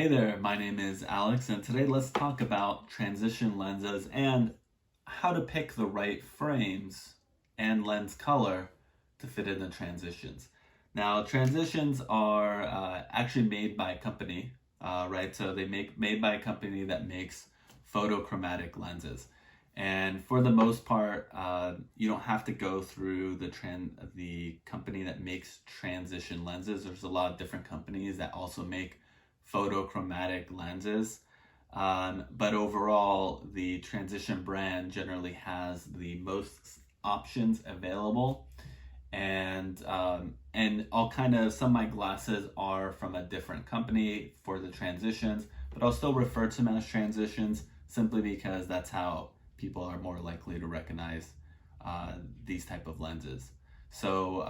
Hey there, my name is Alex, and today let's talk about transition lenses and how to pick the right frames and lens color to fit in the transitions. Now, transitions are actually made by a company, right? So they made by a company that makes photochromatic lenses, and for the most part, you don't have to go through the company that makes transition lenses. There's a lot of different companies that also make photochromatic lenses. But overall, the transition brand generally has the most options available. And I'll kind of, some of my glasses are from a different company for the transitions, but I'll still refer to them as transitions simply because that's how people are more likely to recognize these type of lenses. So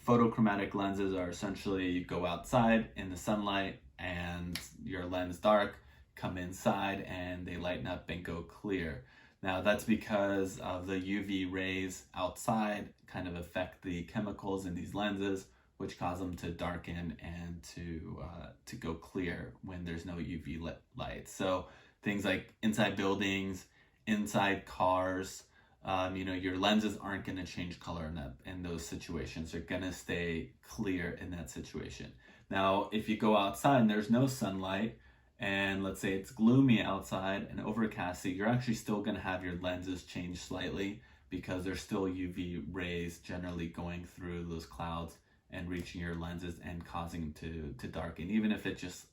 photochromatic lenses are essentially you go outside in the sunlight and your lens dark, come inside and they lighten up and go clear. Now that's because of the UV rays outside kind of affect the chemicals in these lenses, which cause them to darken and to go clear when there's no UV light. So things like inside buildings, inside cars, your lenses aren't going to change color in those situations. They're going to stay clear in that situation. Now, if you go outside and there's no sunlight, and let's say it's gloomy outside and overcast, you're actually still going to have your lenses change slightly because there's still UV rays generally going through those clouds and reaching your lenses and causing them to darken, even if it just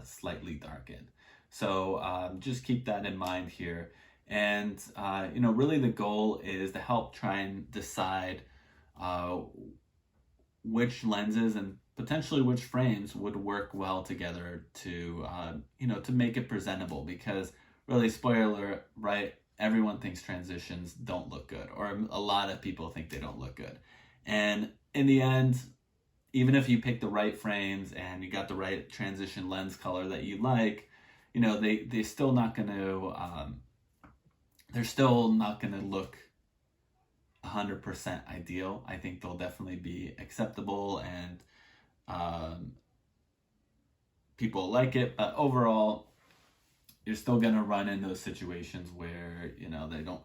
slightly darkened. So just keep that in mind here. And really the goal is to help try and decide which lenses and potentially which frames would work well together to make it presentable. Because really, spoiler alert, right? Everyone thinks transitions don't look good, or a lot of people think they don't look good. And in the end, even if you pick the right frames and you got the right transition lens color that you like, they're still not going to look 100% ideal. I think they'll definitely be acceptable and people like it, but overall, you're still gonna run in those situations where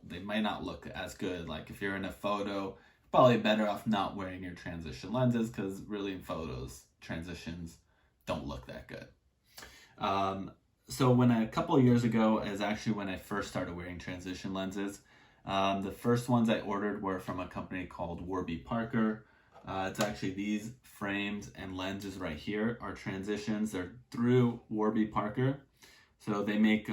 they might not look as good. Like if you're in a photo, probably better off not wearing your transition lenses because really in photos, transitions don't look that good. So a couple of years ago is actually when I first started wearing transition lenses. The first ones I ordered were from a company called Warby Parker. It's actually these frames and lenses right here are transitions. They're through Warby Parker. So they make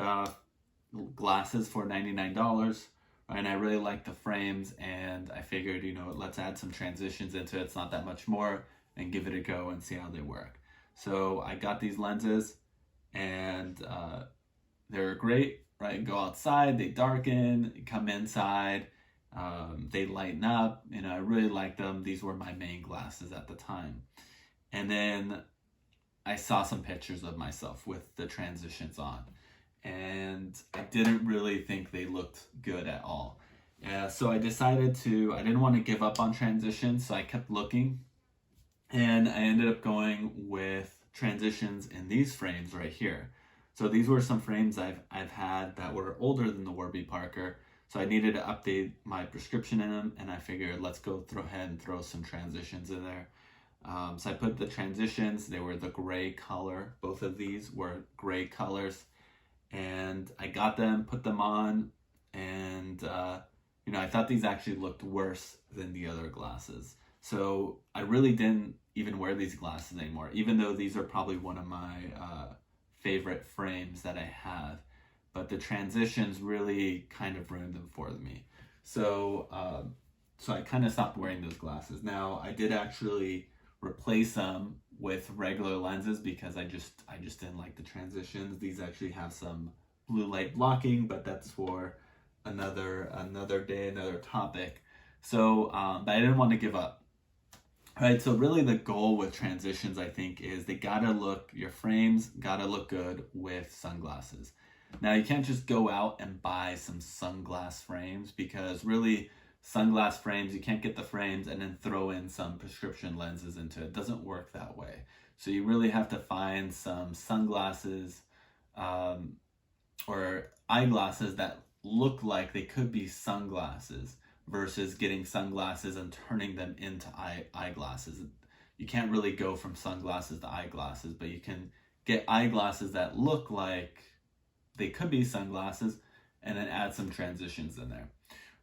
glasses for $99. And I really like the frames and I figured, let's add some transitions into it. It's not that much more and give it a go and see how they work. So I got these lenses and they're great, right? Go outside, they darken, come inside, they lighten up. I really like them. These were my main glasses at the time. And then I saw some pictures of myself with the transitions on, and I didn't really think they looked good at all. So I didn't want to give up on transitions, so I kept looking, and I ended up going with transitions in these frames right here. So these were some frames I've had that were older than the Warby Parker, so I needed to update my prescription in them, and I figured let's go ahead and throw some transitions in there. So I put the transitions, they were the gray color. Both of these were gray colors. And I got them, put them on, and I thought these actually looked worse than the other glasses. So I really didn't even wear these glasses anymore, even though these are probably one of my favorite frames that I have. But the transitions really kind of ruined them for me. So I kind of stopped wearing those glasses. Now I did actually replace them with regular lenses because I just didn't like the transitions. These actually have some blue light blocking, but that's for another day, another topic. So but I didn't want to give up. Right, so really the goal with transitions, I think, is your frames gotta look good with sunglasses. Now you can't just go out and buy some sunglass frames because really sunglass frames. You can't get the frames and then throw in some prescription lenses into it. It doesn't work that way. So you really have to find some sunglasses or eyeglasses that look like they could be sunglasses versus getting sunglasses and turning them into eyeglasses. You can't really go from sunglasses to eyeglasses, but you can get eyeglasses that look like they could be sunglasses and then add some transitions in there.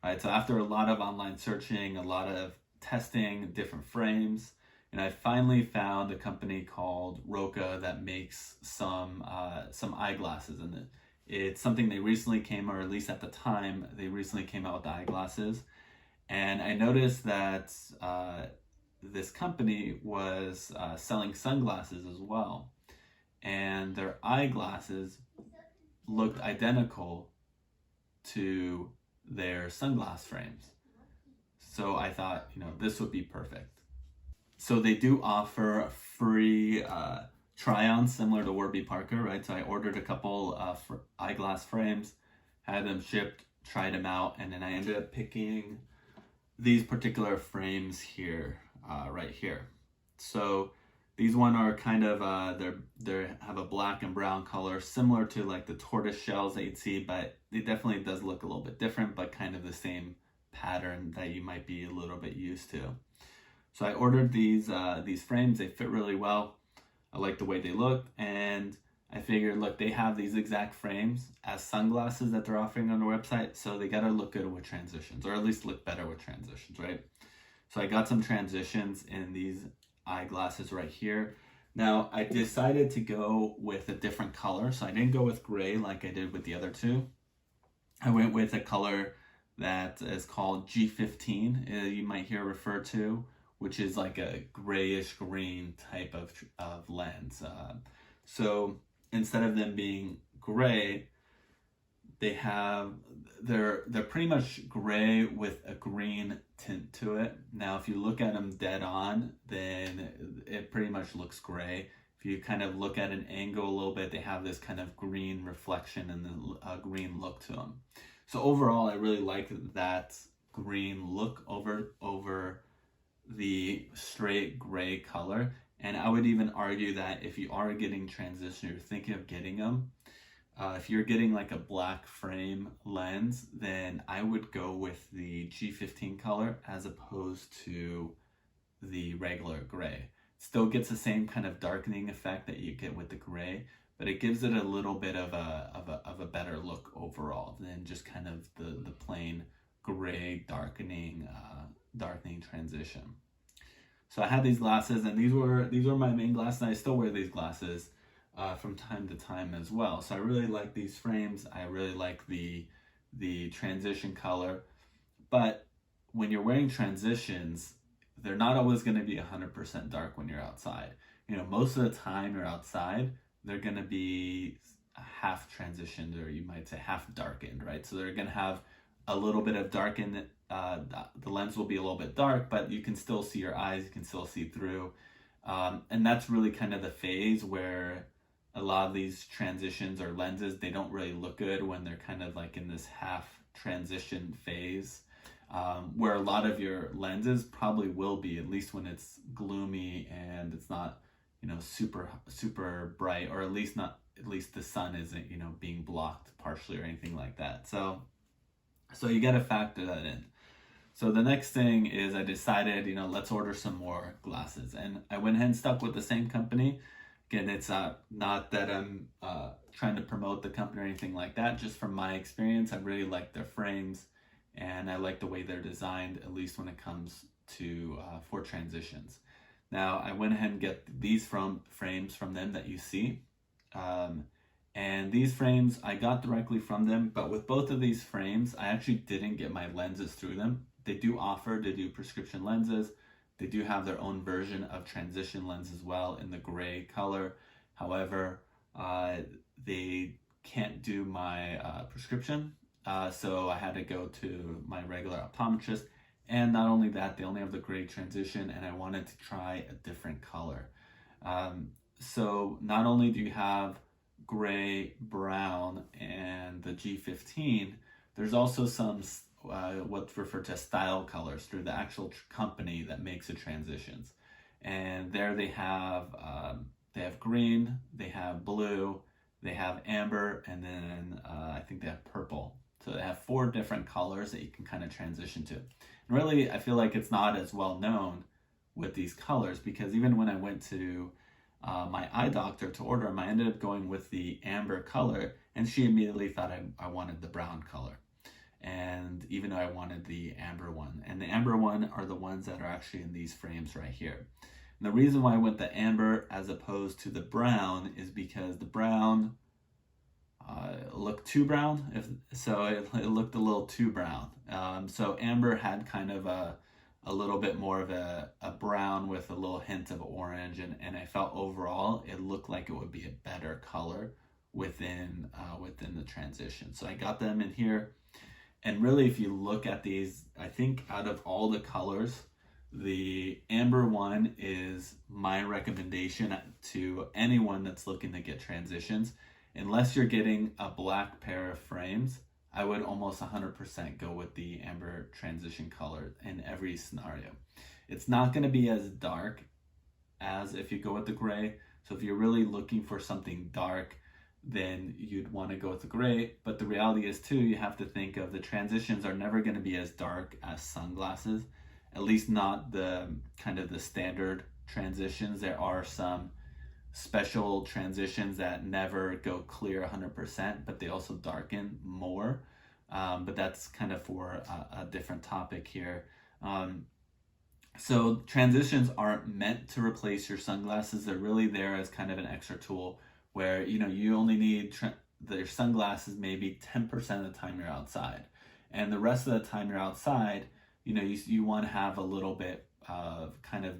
Right, so after a lot of online searching, a lot of testing different frames, and I finally found a company called Roka that makes some eyeglasses, and it's something they recently came, or at least at the time, they recently came out with the eyeglasses. And I noticed that this company was selling sunglasses as well, and their eyeglasses looked identical to their sunglass frames. So I thought, this would be perfect. So they do offer free try-ons similar to Warby Parker, right? So I ordered a couple eyeglass frames, had them shipped, tried them out, and then I ended up picking these particular frames here, right here. So these one are kind of they have a black and brown color, similar to like the tortoise shells that you'd see, but it definitely does look a little bit different, but kind of the same pattern that you might be a little bit used to. So I ordered these frames. They fit really well. I like the way they look, and I figured, look, they have these exact frames as sunglasses that they're offering on their website, so they gotta look good with transitions, or at least look better with transitions, right? So I got some transitions in these eyeglasses right here. Now I decided to go with a different color, so I didn't go with gray like I did with the other two. I went with a color that is called G15, you might hear referred to, which is like a grayish green type of lens. So instead of them being gray, they're pretty much gray with a green tint to it. Now, if you look at them dead on, then it pretty much looks gray. If you kind of look at an angle a little bit, they have this kind of green reflection and the green look to them. So overall, I really like that green look over the straight gray color. And I would even argue that if you are getting transition, you're thinking of getting them, if you're getting like a black frame lens, then I would go with the G15 color as opposed to the regular gray. Still gets the same kind of darkening effect that you get with the gray, but it gives it a little bit of a better look overall than just kind of the plain gray darkening transition. So I had these glasses, and these were my main glasses, and I still wear these glasses from time to time as well. So I really like these frames. I really like the transition color. But when you're wearing transitions, they're not always going to be 100% dark when you're outside. Most of the time you're outside, they're going to be half transitioned, or you might say half darkened, right? So they're going to have a little bit of darken. The lens will be a little bit dark, but you can still see your eyes, you can still see through. And that's really kind of the phase where a lot of these transitions or lenses, they don't really look good when they're kind of like in this half transition phase, where a lot of your lenses probably will be, at least when it's gloomy and it's not, super bright, or at least the sun isn't, being blocked partially or anything like that. So you got to factor that in. So the next thing is I decided, let's order some more glasses. And I went ahead and stuck with the same company. Again, it's not that I'm trying to promote the company or anything like that. Just from my experience, I really like their frames, and I like the way they're designed, at least when it comes to for transitions. Now, I went ahead and get these frames from them that you see. And these frames I got directly from them, but with both of these frames, I actually didn't get my lenses through them. They do prescription lenses. They do have their own version of transition lens as well in the gray color. However, they can't do my prescription, so I had to go to my regular optometrist. And not only that, they only have the gray transition, and I wanted to try a different color. So not only do you have gray, brown, and the G15, there's also some what's referred to as style colors through the actual company that makes the transitions. And there they have green, they have blue, they have amber, and then I think they have purple. So they have 4 different colors that you can kind of transition to. And really, I feel like it's not as well known with these colors, because even when I went to my eye doctor to order them, I ended up going with the amber color, and she immediately thought I wanted the brown color. And even though I wanted the amber one. And the amber one are the ones that are actually in these frames right here. And the reason why I went the amber as opposed to the brown is because the brown looked too brown. It looked a little too brown. So amber had kind of a little bit more of a brown with a little hint of orange, and I felt overall it looked like it would be a better color within the transition. So I got them in here, and really if you look at these, I think out of all the colors, the amber one is my recommendation to anyone that's looking to get transitions. Unless you're getting a black pair of frames, I would almost 100% go with the amber transition color in every scenario. It's not going to be as dark as if you go with the gray. So if you're really looking for something dark, then you'd want to go with the gray. But the reality is too, you have to think of the transitions are never going to be as dark as sunglasses, at least not the kind of the standard transitions. There are some special transitions that never go clear 100%, but they also darken more. But that's kind of for a different topic here. So transitions aren't meant to replace your sunglasses. They're really there as kind of an extra tool where, you know, you only need your sunglasses maybe 10% of the time you're outside. And the rest of the time you're outside, you know, you want to have a little bit of kind of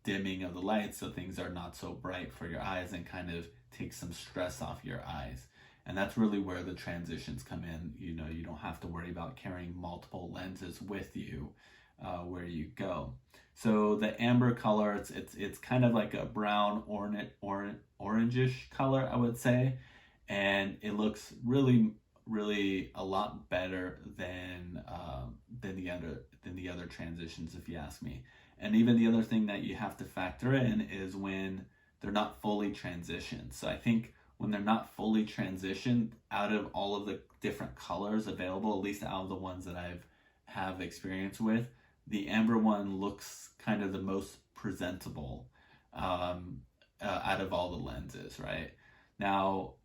dimming of the light so things are not so bright for your eyes and kind of take some stress off your eyes. And that's really where the transitions come in. You know, you don't have to worry about carrying multiple lenses with you where you go. So the amber color, it's kind of like a brown orangish color, I would say, and it looks really a lot better than the other transitions, if you ask me. And even the other thing that you have to factor in is when they're not fully transitioned. So I think when they're not fully transitioned, out of all of the different colors available, at least out of the ones that have experience with, the amber one looks kind of the most presentable out of all the lenses, right? Now,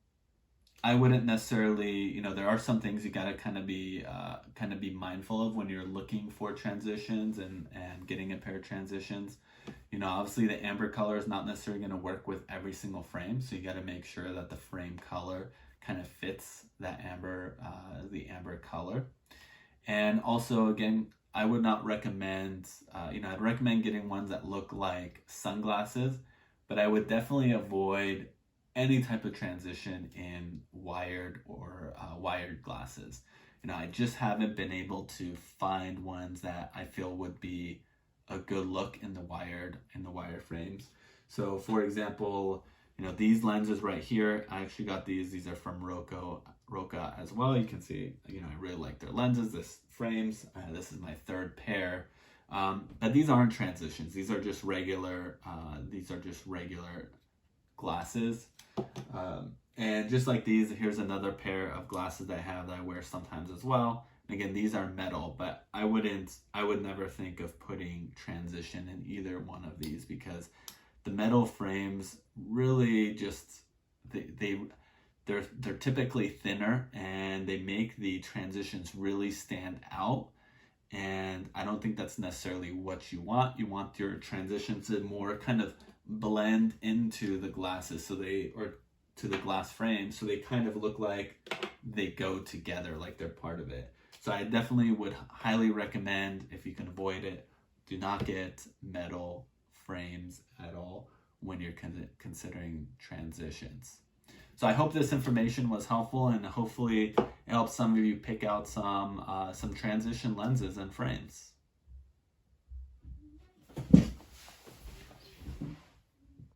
I wouldn't necessarily, you know, there are some things you gotta kind of be mindful of when you're looking for transitions and getting a pair of transitions. You know, obviously the amber color is not necessarily going to work with every single frame, so you got to make sure that the frame color kind of fits that the amber color. And also, again, I would not recommend, I'd recommend getting ones that look like sunglasses, but I would definitely avoid any type of transition in wired or wired glasses. You know, I just haven't been able to find ones that I feel would be a good look in the wired frames. So for example, you know, these lenses right here, I actually got these are from roka as well. You can see, you know, I really like their lenses, this frames. This is my third pair. But these aren't transitions. These are just regular glasses. And just like these, here's another pair of glasses that I have that I wear sometimes as well. And again, these are metal, but I would never think of putting transition in either one of these, because the metal frames really just, they're typically thinner and they make the transitions really stand out. And I don't think that's necessarily what you want. You want your transitions to more kind of blend into the glasses, to the glass frame, so they kind of look like they go together, like they're part of it. So I definitely would highly recommend, if you can avoid it, do not get metal frames at all when you're considering transitions. So I hope this information was helpful, and hopefully it helps some of you pick out some transition lenses and frames.